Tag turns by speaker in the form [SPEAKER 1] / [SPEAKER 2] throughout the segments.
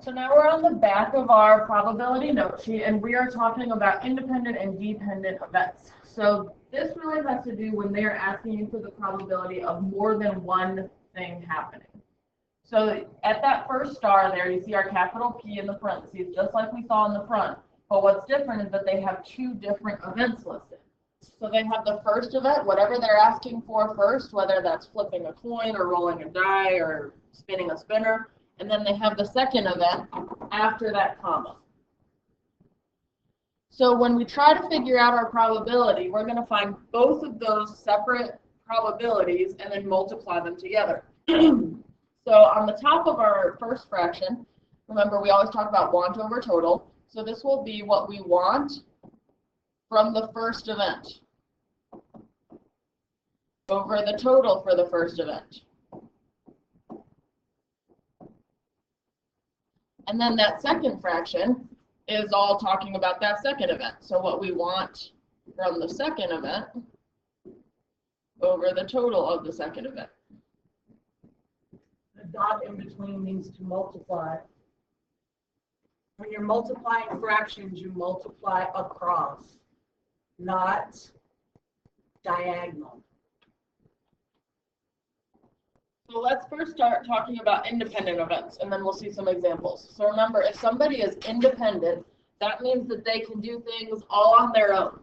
[SPEAKER 1] So now we're on the back of our probability note sheet, and we are talking about independent and dependent events. So this really has to do when they're asking you for the probability of more than one thing happening. So at that first star there, you see our capital P in the parentheses, just like we saw in the front. But what's different is that they have two different events listed. So they have the first event, whatever they're asking for first, whether that's flipping a coin or rolling a die or spinning a spinner. And then they have the second event after that comma. So when we try to figure out our probability, we're going to find both of those separate probabilities and then multiply them together. So on the top of our first fraction, remember we always talk about want over total. So this will be what we want from the first event over the total for the first event. And then that second fraction is all talking about that second event. So what we want from the second event over the total of the second event.
[SPEAKER 2] The dot in between means to multiply. When you're multiplying fractions, you multiply across, not diagonal.
[SPEAKER 1] So let's first start talking about independent events, and then we'll see some examples. So remember, if somebody is independent, that means that they can do things all on their own.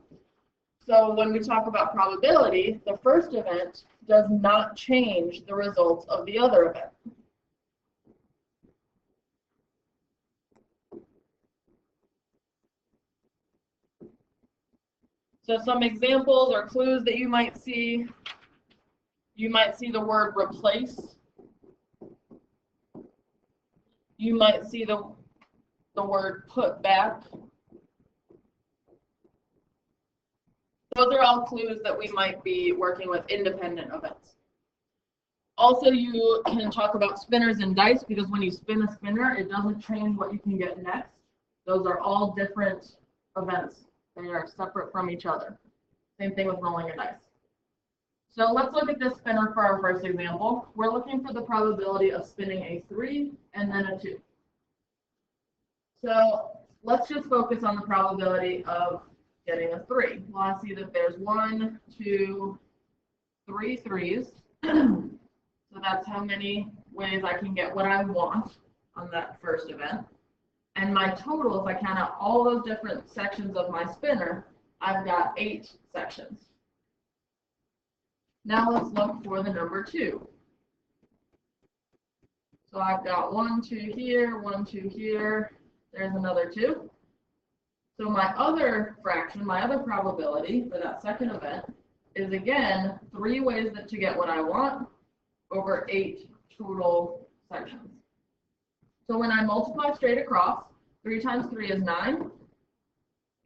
[SPEAKER 1] So when we talk about probability, the first event does not change the results of the other event. So some examples or clues that you might see the word replace. You might see the word put back. Those are all clues that we might be working with independent events. Also, you can talk about spinners and dice, because when you spin a spinner, it doesn't change what you can get next. Those are all different events. They are separate from each other. Same thing with rolling a dice. So let's look at this spinner for our first example. We're looking for the probability of spinning a 3 and then a 2. So let's just focus on the probability of getting a 3. Well, I see that there's 1, 2, 3 threes. So that's how many ways I can get what I want on that first event. And my total, if I count out all those different sections of my spinner, I've got 8 sections. Now let's look for the number 2. So I've got 1, 2 here, 1, 2 here. There's another 2. So my other fraction, my other probability for that second event is, again, 3 ways to get what I want over 8 total sections. So when I multiply straight across, 3 times 3 is 9,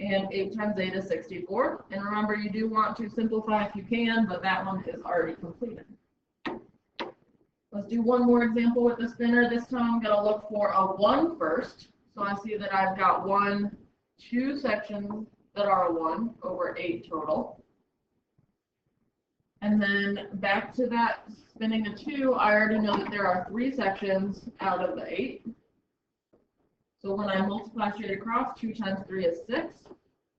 [SPEAKER 1] and 8 times 8 is 64. And remember, you do want to simplify if you can, but that one is already completed. Let's do one more example with the spinner. This time I'm going to look for a 1 first. So I see that I've got 2 sections that are a 1 over 8 total. And then back to that spinning a 2, I already know that there are 3 sections out of the 8. So when I multiply straight across, 2 times 3 is 6.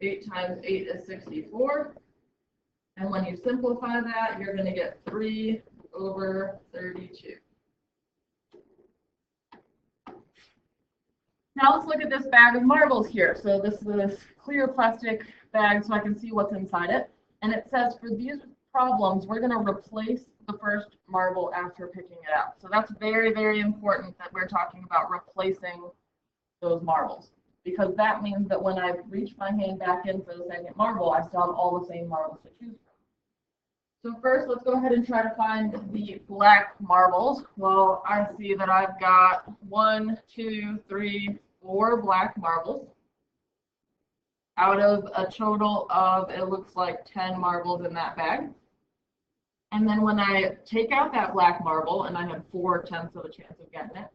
[SPEAKER 1] 8 times 8 is 64. And when you simplify that, you're going to get 3 over 32. Now let's look at this bag of marbles here. So this is this clear plastic bag so I can see what's inside it. And it says for these problems, we're going to replace the first marble after picking it out. So that's very, very important that we're talking about replacing those marbles, because that means that when I reach my hand back in for the second marble, I still have all the same marbles to choose from. So first, let's go ahead and try to find the black marbles. Well, I see that I've got 1, 2, 3, 4 black marbles out of a total of, it looks like 10 marbles in that bag. And then when I take out that black marble, and I have 4/10 of a chance of getting it,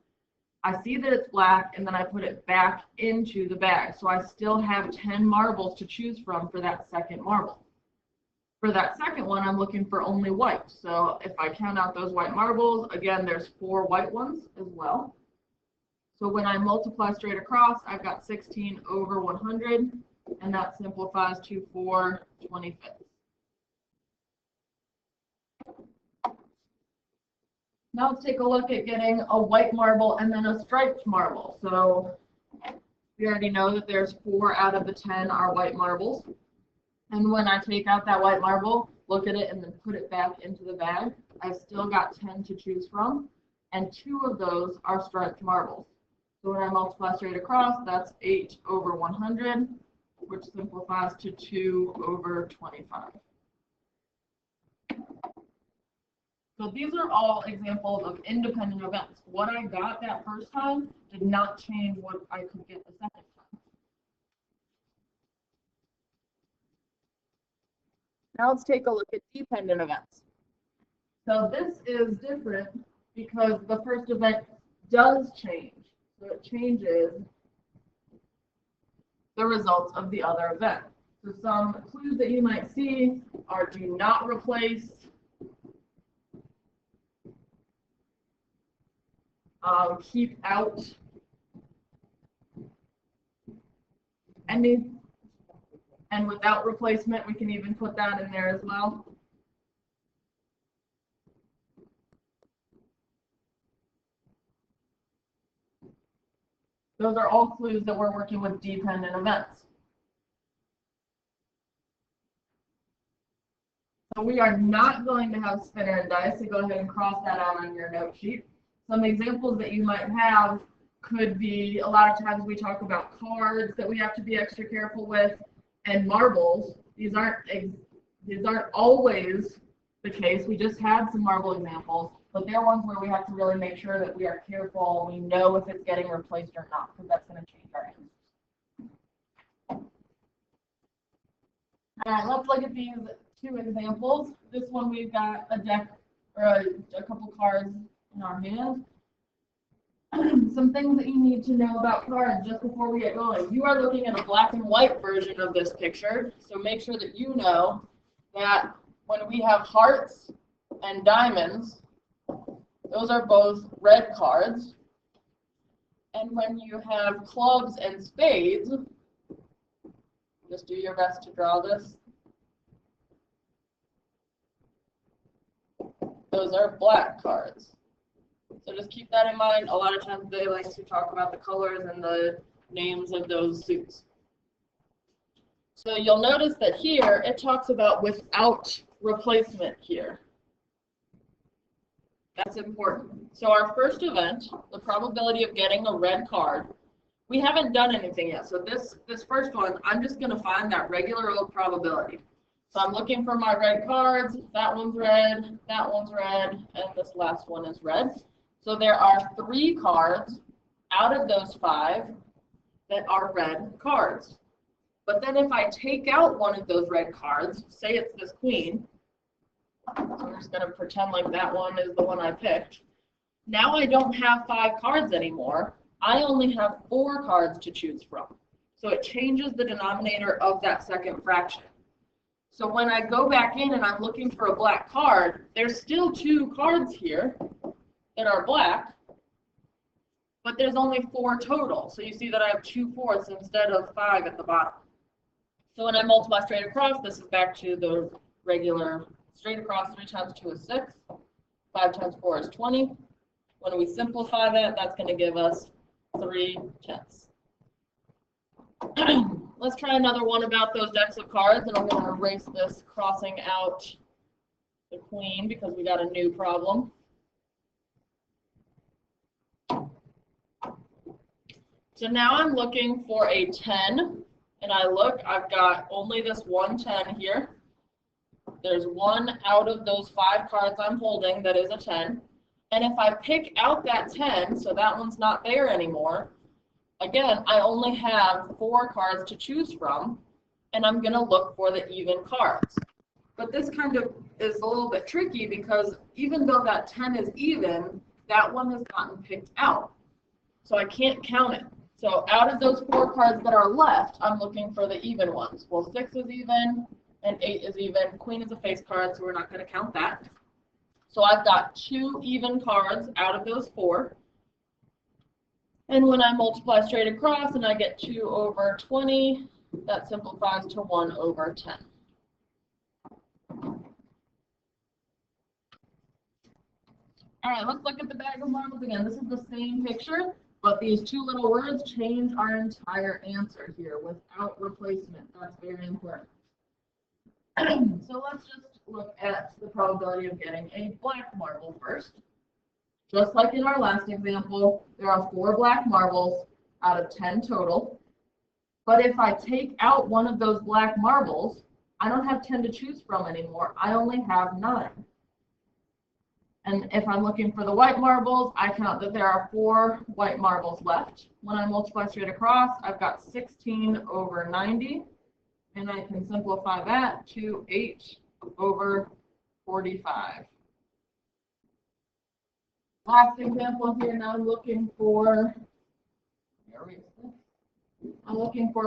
[SPEAKER 1] I see that it's black, and then I put it back into the bag. So I still have 10 marbles to choose from for that second marble. For that second one, I'm looking for only white. So if I count out those white marbles, again, there's 4 white ones as well. So when I multiply straight across, I've got 16 over 100, and that simplifies to 4/25. Now let's take a look at getting a white marble and then a striped marble. So we already know that there's 4 out of the 10 are white marbles. And when I take out that white marble, look at it, and then put it back into the bag, I've still got 10 to choose from, and 2 of those are striped marbles. So when I multiply straight across, that's 8 over 100, which simplifies to 2 over 25. So these are all examples of independent events. What I got that first time did not change what I could get the second time. Now let's take a look at dependent events. So this is different because the first event does change. So it changes the results of the other event. So some clues that you might see are do not replace, keep out, and without replacement, we can even put that in there as well. Those are all clues that we're working with dependent events. So we are not going to have spinner and dice, so go ahead and cross that out on your note sheet. Some examples that you might have could be, a lot of times we talk about cards that we have to be extra careful with, and marbles. These aren't always the case. We just had some marble examples, but they're ones where we have to really make sure that we are careful. We know if it's getting replaced or not, because that's going to change our answers. All right, let's look at these 2 examples. This one we've got a deck or a couple cards in our hand. Some things that you need to know about cards just before we get going. You are looking at a black and white version of this picture, so make sure that you know that when we have hearts and diamonds, those are both red cards. And when you have clubs and spades, just do your best to draw this. Those are black cards. So just keep that in mind. A lot of times they like to talk about the colors and the names of those suits. So you'll notice that here it talks about without replacement here. That's important. So our first event, the probability of getting a red card, we haven't done anything yet. So this first one, I'm just going to find that regular old probability. So I'm looking for my red cards. That one's red, and this last one is red. So there are 3 cards out of those 5 that are red cards. But then if I take out one of those red cards, say it's this queen, I'm just going to pretend like that one is the one I picked. Now I don't have 5 cards anymore. I only have 4 cards to choose from. So it changes the denominator of that second fraction. So when I go back in and I'm looking for a black card, there's still 2 cards here that are black, but there's only 4 total. So you see that I have 2 fourths instead of 5 at the bottom. So when I multiply straight across, this is back to the regular straight across. 3 times 2 is 6. 5 times 4 is 20. When we simplify that, that's going to give us 3/10. Let's try another one about those decks of cards, and I'm going to erase this crossing out the queen because we got a new problem. So now I'm looking for a 10, and I've got only this one 10 here. There's 1 out of those 5 cards I'm holding that is a 10. And if I pick out that 10, so that one's not there anymore, again, I only have 4 cards to choose from, and I'm going to look for the even cards. But this kind of is a little bit tricky because even though that 10 is even, that one has gotten picked out. So I can't count it. So out of those 4 cards that are left, I'm looking for the even ones. Well, 6 is even, and 8 is even. Queen is a face card, so we're not going to count that. So I've got 2 even cards out of those 4. And when I multiply straight across and I get 2 over 20, that simplifies to 1 over 10. All right, let's look at the bag of marbles again. This is the same picture, but these two little words change our entire answer here without replacement. That's very important. So let's just look at the probability of getting a black marble first. Just like in our last example, there are 4 black marbles out of 10 total. But if I take out one of those black marbles, I don't have 10 to choose from anymore. I only have 9. And if I'm looking for the white marbles, I count that there are 4 white marbles left. When I multiply straight across, I've got 16 over 90. And I can simplify that to 8 over 45. Last example here, now I'm looking for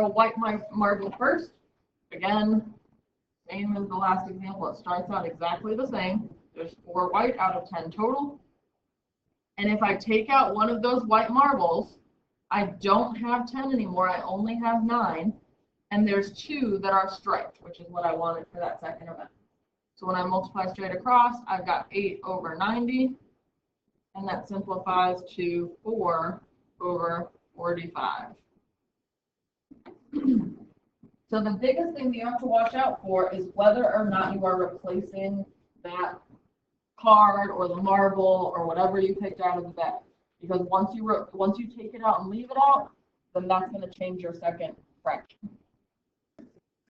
[SPEAKER 1] a white marble first. Again, same as the last example, it starts out exactly the same. There's 4 white out of 10 total. And if I take out one of those white marbles, I don't have 10 anymore, I only have 9. And there's 2 that are striped, which is what I wanted for that second event. So when I multiply straight across, I've got 8 over 90. And that simplifies to 4 over 45. So the biggest thing you have to watch out for is whether or not you are replacing that card or the marble or whatever you picked out of the bag. Because once you take it out and leave it out, then that's going to change your second fraction.